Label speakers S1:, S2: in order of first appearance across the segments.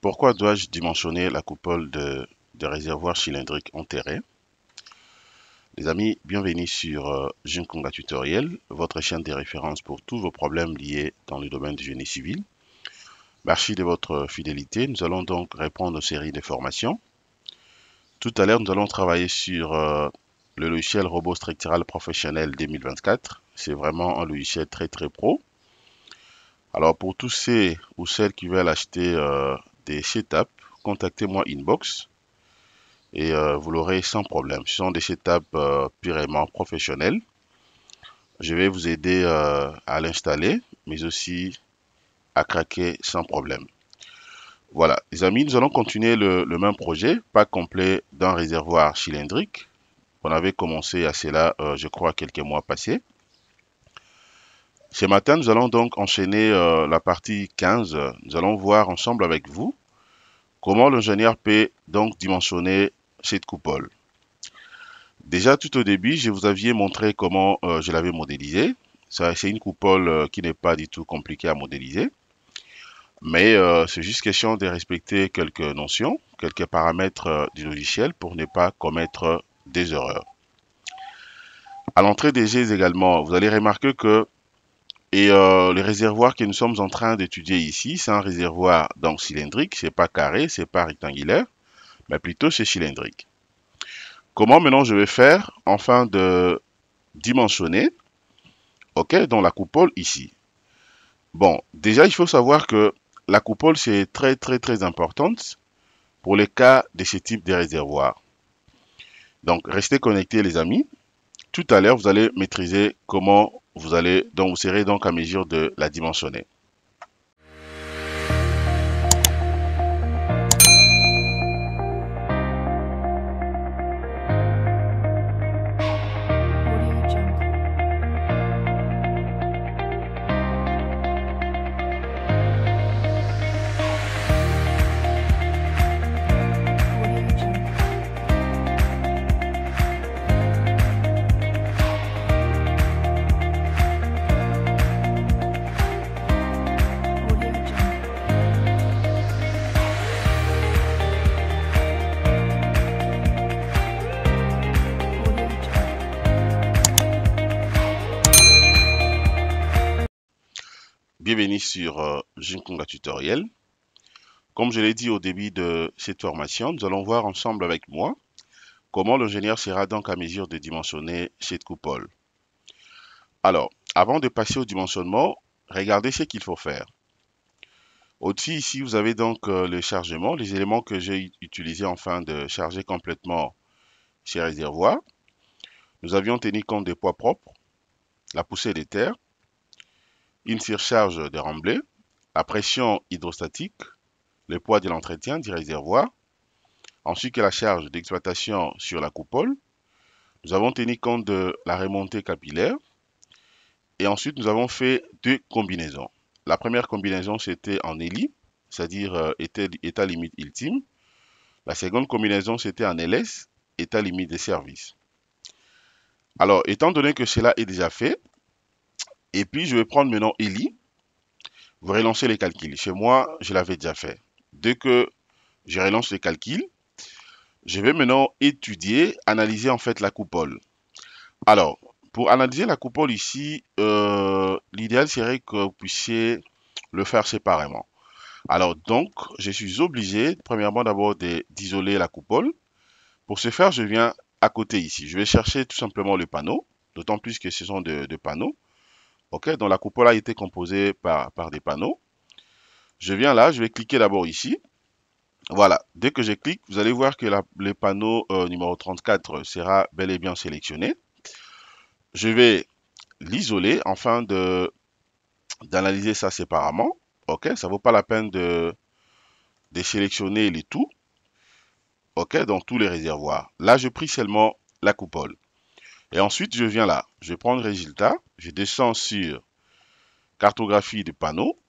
S1: Pourquoi dois-je dimensionner la coupole de réservoir cylindrique enterré? Les amis, bienvenue sur Jinkonga Tutoriel, votre chaîne de référence pour tous vos problèmes liés dans le domaine du génie civil. Merci de votre fidélité. Nous allons donc répondre aux séries de formations. Tout à l'heure, nous allons travailler sur le logiciel Robot Structural Professionnel 2024. C'est vraiment un logiciel très pro. Alors pour tous ceux ou celles qui veulent acheter des setups, contactez-moi inbox et vous l'aurez sans problème. Ce sont des setups purement professionnels. Je vais vous aider à l'installer, mais aussi à craquer sans problème. Voilà, les amis, nous allons continuer le même projet, pack complet d'un réservoir cylindrique. On avait commencé à cela, je crois, quelques mois passés. Ce matin, nous allons donc enchaîner la partie 15. Nous allons voir ensemble avec vous comment l'ingénieur peut donc dimensionner cette coupole. Déjà, tout au début, je vous avais montré comment je l'avais modélisé. C'est une coupole qui n'est pas du tout compliquée à modéliser. Mais c'est juste question de respecter quelques notions, quelques paramètres du logiciel pour ne pas commettre des erreurs. À l'entrée des jets également, vous allez remarquer que le réservoir que nous sommes en train d'étudier ici, c'est un réservoir donc cylindrique, c'est pas carré, c'est pas rectangulaire, mais plutôt c'est cylindrique. Comment maintenant je vais faire afin de dimensionner, dans la coupole ici. Bon, déjà il faut savoir que la coupole c'est très importante pour les cas de ce type de réservoir. Donc restez connectés les amis. Tout à l'heure vous allez maîtriser comment vous serez donc à mesure de la dimensionner. Bienvenue sur Jinkonga Tutoriel. Comme je l'ai dit au début de cette formation, nous allons voir ensemble avec moi comment l'ingénieur sera donc à mesure de dimensionner cette coupole. Alors, avant de passer au dimensionnement, regardez ce qu'il faut faire. Au-dessus, ici, vous avez donc le chargement, les éléments que j'ai utilisés afin de charger complètement ces réservoirs. Nous avions tenu compte des poids propres, la poussée des terres, une surcharge de remblai, la pression hydrostatique, le poids de l'entretien du réservoir, ainsi que la charge d'exploitation sur la coupole. Nous avons tenu compte de la remontée capillaire et ensuite nous avons fait deux combinaisons. La première combinaison c'était en ELI, c'est-à-dire état limite ultime. La seconde combinaison c'était en LS, état limite de service. Alors, étant donné que cela est déjà fait, et puis je vais prendre maintenant ELI, vous relancez les calculs. Chez moi, je l'avais déjà fait. Dès que je relance les calculs, je vais maintenant étudier, analyser en fait la coupole. Alors, pour analyser la coupole ici, l'idéal serait que vous puissiez le faire séparément. Alors donc, je suis obligé, premièrement d'abord d'isoler la coupole. Pour ce faire, je viens à côté ici. Je vais chercher tout simplement le panneau, d'autant plus que ce sont de panneaux. Ok, donc la coupole a été composée par des panneaux. Je viens là, je vais cliquer d'abord ici. Voilà, dès que je clique, vous allez voir que le panneau numéro 34 sera bel et bien sélectionné. Je vais l'isoler afin d'analyser ça séparément. Ok, ça vaut pas la peine de sélectionner les tout. Ok, dans tous les réservoirs. Là, je prie seulement la coupole. Et ensuite, je viens là. Je prends le résultat. Je descends sur cartographie de panneau.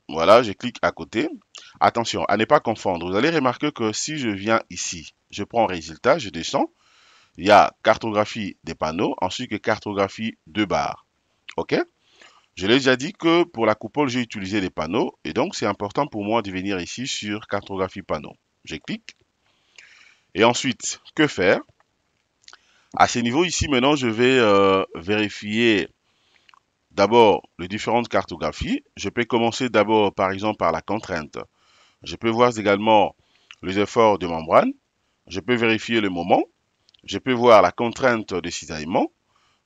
S1: Voilà, je clique à côté. Attention, à ne pas confondre. Vous allez remarquer que si je viens ici, je prends résultat, je descends. Il y a cartographie des panneaux, ensuite que cartographie de barres. OK? Je l'ai déjà dit que pour la coupole, j'ai utilisé des panneaux et donc c'est important pour moi de venir ici sur cartographie panneau. Je clique et ensuite, que faire? À ce niveau ici, maintenant, je vais vérifier d'abord les différentes cartographies. Je peux commencer d'abord, par exemple, par la contrainte. Je peux voir également les efforts de membrane. Je peux vérifier le moment. Je peux voir la contrainte de cisaillement.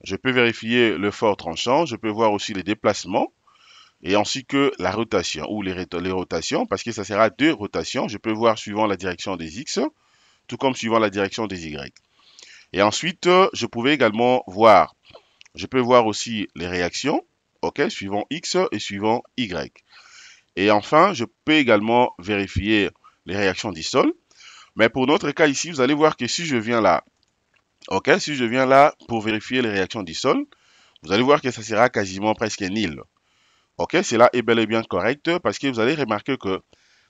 S1: Je peux vérifier l'effort tranchant. Je peux voir aussi les déplacements et ainsi que la rotation ou les rotations parce que ça sera deux rotations. Je peux voir suivant la direction des X, tout comme suivant la direction des Y. Et ensuite, je peux voir aussi les réactions, ok, suivant X et suivant Y. Et enfin, je peux également vérifier les réactions du sol. Mais pour notre cas ici, vous allez voir que si je viens là, ok, si je viens là pour vérifier les réactions du sol, vous allez voir que ça sera quasiment presque nil. Ok, cela est bel et bien correct parce que vous allez remarquer que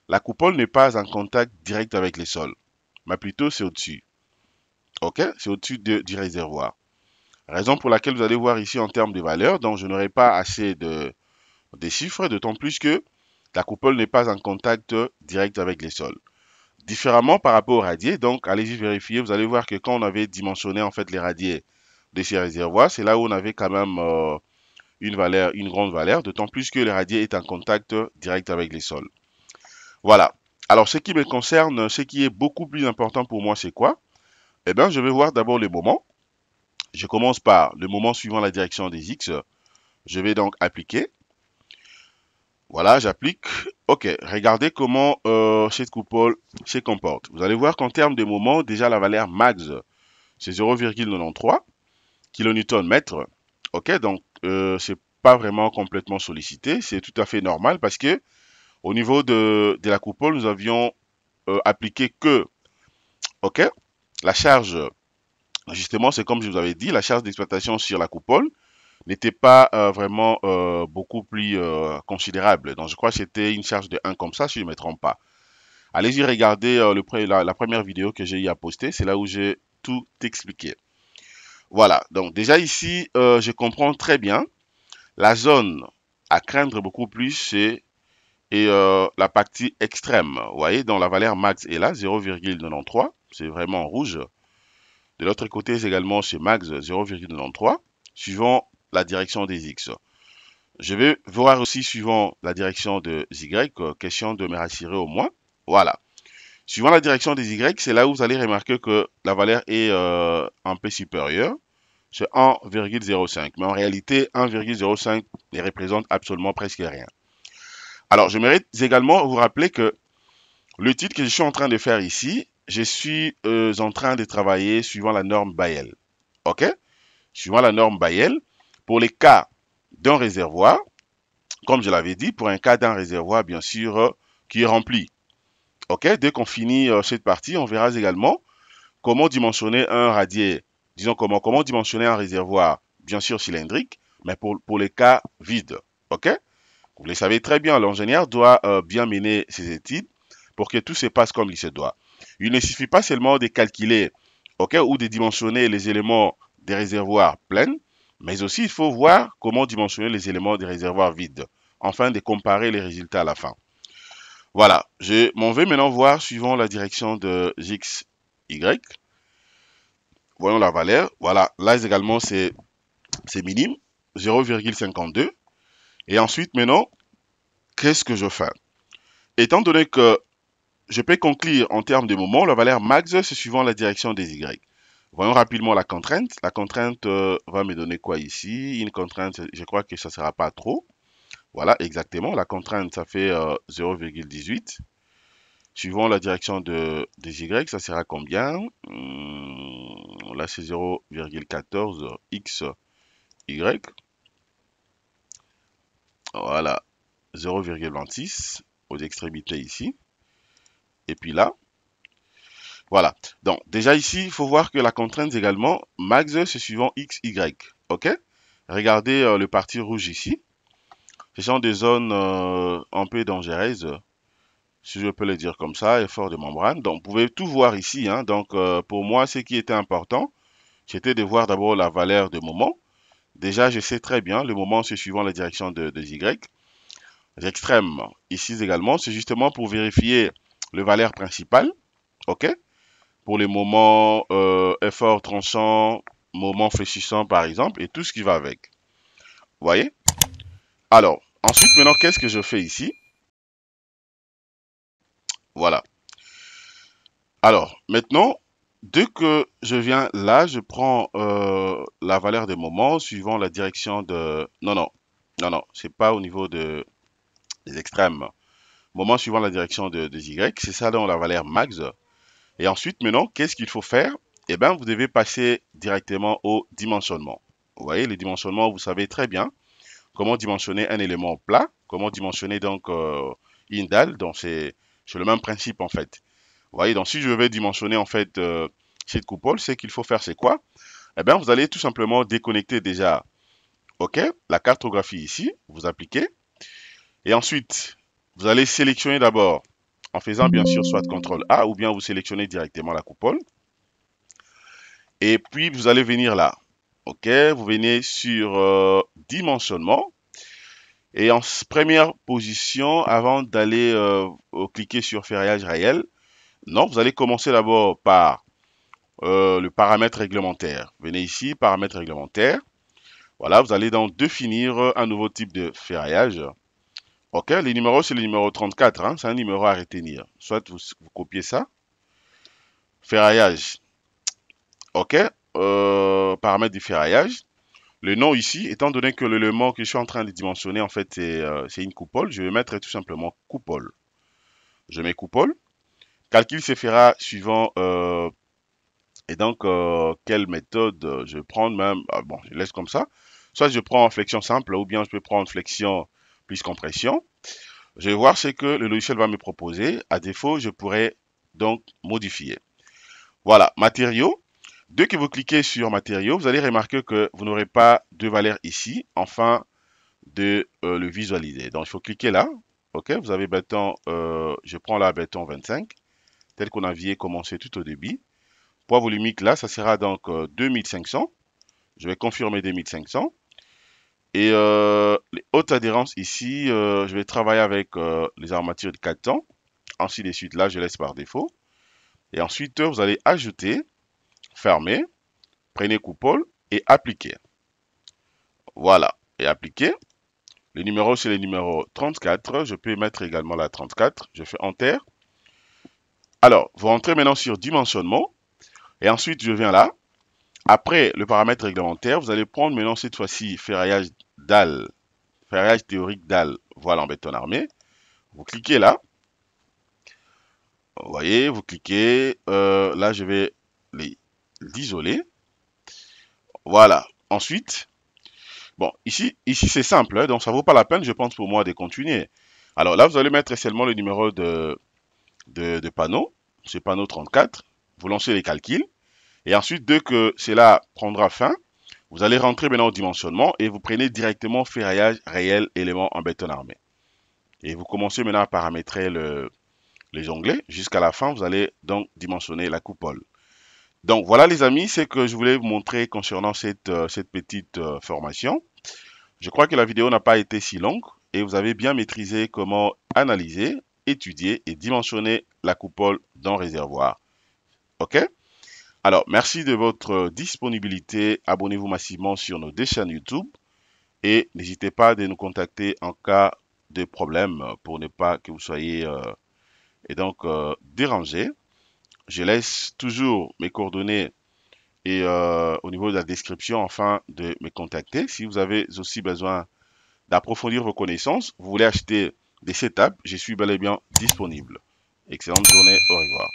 S1: la coupole n'est pas en contact direct avec le sol, mais plutôt c'est au-dessus. Ok, c'est au-dessus du réservoir. Raison pour laquelle vous allez voir ici en termes de valeur, donc je n'aurai pas assez de chiffres, d'autant plus que la coupole n'est pas en contact direct avec les sols. Différemment par rapport au radier, donc allez-y vérifier, vous allez voir que quand on avait dimensionné en fait les radiers de ces réservoirs, c'est là où on avait quand même une grande valeur, d'autant plus que le radier est en contact direct avec les sols. Voilà. Alors ce qui me concerne, ce qui est beaucoup plus important pour moi, c'est quoi? Eh bien, je vais voir d'abord le moment. Je commence par le moment suivant la direction des X. Je vais donc appliquer. Voilà, j'applique. Ok, regardez comment cette coupole se comporte. Vous allez voir qu'en termes de moment, déjà la valeur max, c'est 0,93 kN/mètre. Ok, donc c'est pas vraiment complètement sollicité. C'est tout à fait normal parce que au niveau de la coupole, nous avions appliqué que, ok, la charge, justement, c'est comme je vous avais dit, la charge d'exploitation sur la coupole n'était pas vraiment beaucoup plus considérable. Donc je crois que c'était une charge de 1 comme ça, si je ne me trompe pas. Allez-y regarder la première vidéo que j'ai eu à poster, c'est là où j'ai tout expliqué. Voilà, donc déjà ici, je comprends très bien. La zone à craindre beaucoup plus, c'est la partie extrême. Vous voyez, donc la valeur max est là, 0,93, c'est vraiment en rouge. De l'autre côté également, c'est max 0,93, suivant la direction des X. Je vais voir aussi suivant la direction des Y, question de me rassurer au moins. Voilà. Suivant la direction des Y, c'est là où vous allez remarquer que la valeur est un peu supérieure. C'est 1,05. Mais en réalité, 1,05 ne représente absolument presque rien. Alors, je mérite également vous rappeler que le titre que je suis en train de faire ici, je suis en train de travailler suivant la norme Bayel. OK? Suivant la norme Bayel, pour les cas d'un réservoir, comme je l'avais dit, pour un cas d'un réservoir, bien sûr, qui est rempli. OK? Dès qu'on finit cette partie, on verra également comment dimensionner un radier, disons comment dimensionner un réservoir, bien sûr cylindrique, mais pour les cas vides. OK? Vous le savez très bien, l'ingénieur doit bien mener ses études pour que tout se passe comme il se doit. Il ne suffit pas seulement de calculer, OK, ou de dimensionner les éléments des réservoirs pleins, mais aussi il faut voir comment dimensionner les éléments des réservoirs vides, afin de comparer les résultats à la fin. Voilà, je m'en vais maintenant voir suivant la direction de X, Y. Voyons la valeur. Voilà, là également c'est minime, 0,52. Et ensuite maintenant, qu'est-ce que je fais? Étant donné que je peux conclure en termes de moment, la valeur max, c'est suivant la direction des Y. Voyons rapidement la contrainte. La contrainte va me donner quoi ici? Une contrainte, je crois que ça ne sera pas trop. Voilà, exactement. La contrainte, ça fait 0,18. Suivant la direction des Y, ça sera combien? Là, c'est 0,14 X, Y. Voilà, 0,26 aux extrémités ici. Et puis là, voilà. Donc, déjà ici, il faut voir que la contrainte également, max, c'est suivant X, Y. OK? Regardez le parti rouge ici. Ce sont des zones un peu dangereuses, si je peux le dire comme ça, effort de membrane. Donc, vous pouvez tout voir ici. Hein. Donc, pour moi, ce qui était important, c'était de voir d'abord la valeur de moment. déjà, je sais très bien, le moment, c'est suivant la direction de Y. Les extrêmes, ici également, c'est justement pour vérifier le valeur principal, ok? Pour les moments effort tranchant, moment fléchissant par exemple, et tout ce qui va avec. Vous voyez? Alors, ensuite, maintenant, qu'est-ce que je fais ici? Voilà. Alors, maintenant, dès que je viens là, je prends la valeur des moments suivant la direction de... Non, non, non, non, c'est pas au niveau des extrêmes. Moment suivant la direction de Y, c'est ça dans la valeur max. Et ensuite, maintenant, qu'est-ce qu'il faut faire? Eh bien, vous devez passer directement au dimensionnement. Vous voyez, le dimensionnement, vous savez très bien comment dimensionner un élément plat, comment dimensionner donc une dalle, donc c'est le même principe en fait. Vous voyez, donc si je vais dimensionner en fait cette coupole, ce qu'il faut faire c'est quoi? Eh bien, vous allez tout simplement déconnecter déjà, ok, la cartographie ici, vous appliquez, et ensuite, vous allez sélectionner d'abord, en faisant bien sûr soit CTRL A, ou bien vous sélectionnez directement la coupole, et puis vous allez venir là, ok, vous venez sur dimensionnement, et en première position, avant d'aller cliquer sur ferraillage réel, non, vous allez commencer d'abord par le paramètre réglementaire. Venez ici, paramètre réglementaire. Voilà, vous allez donc définir un nouveau type de ferraillage. Ok, le numéro, c'est le numéro 34, hein, c'est un numéro à retenir. Soit vous copiez ça. Ferraillage. Ok, paramètre du ferraillage. Le nom ici, étant donné que l'élément que je suis en train de dimensionner, en fait, c'est une coupole, je vais mettre tout simplement coupole. Je mets coupole. Calcul se fera suivant et donc quelle méthode je vais prendre même. Ah, bon, je laisse comme ça. Soit je prends en flexion simple ou bien je peux prendre flexion plus compression. Je vais voir ce que le logiciel va me proposer. À défaut, je pourrais donc modifier. Voilà, matériaux. Dès que vous cliquez sur matériaux, vous allez remarquer que vous n'aurez pas de valeur ici, enfin de le visualiser. Donc il faut cliquer là. Ok, vous avez béton, je prends là béton 25, tel qu'on avait commencé tout au début. Poids volumique là, ça sera donc 2500. Je vais confirmer 2500. Et les hautes adhérences ici, je vais travailler avec les armatures de 4 temps. Ainsi de suite, là, je laisse par défaut. Et ensuite, vous allez ajouter, fermer, prenez coupole et appliquer. Voilà, et appliquer. Le numéro, c'est le numéro 34. Je peux mettre également la 34. Je fais Enter. Alors, vous rentrez maintenant sur dimensionnement. Et ensuite, je viens là. Après le paramètre réglementaire, vous allez prendre maintenant cette fois-ci ferraillage dalle, ferraillage théorique dalle, voile en béton armé. Vous cliquez là. Vous voyez, vous cliquez. Là, je vais l'isoler. Voilà. Ensuite, bon, ici c'est simple, hein, donc ça vaut pas la peine, je pense, pour moi de continuer. Alors là, vous allez mettre seulement le numéro de panneau, c'est panneau 34. Vous lancez les calculs. Et ensuite, dès que cela prendra fin, vous allez rentrer maintenant au dimensionnement et vous prenez directement ferraillage réel élément en béton armé. Et vous commencez maintenant à paramétrer les onglets. Jusqu'à la fin, vous allez donc dimensionner la coupole. Donc voilà les amis, c'est que je voulais vous montrer concernant cette petite formation. Je crois que la vidéo n'a pas été si longue et vous avez bien maîtrisé comment analyser, étudier et dimensionner la coupole d'un réservoir. OK? Alors, merci de votre disponibilité. Abonnez-vous massivement sur nos deux chaînes YouTube et n'hésitez pas à nous contacter en cas de problème pour ne pas que vous soyez dérangé. Je laisse toujours mes coordonnées et au niveau de la description afin de me contacter. Si vous avez aussi besoin d'approfondir vos connaissances, vous voulez acheter des setups, je suis bel et bien disponible. Excellente journée, au revoir.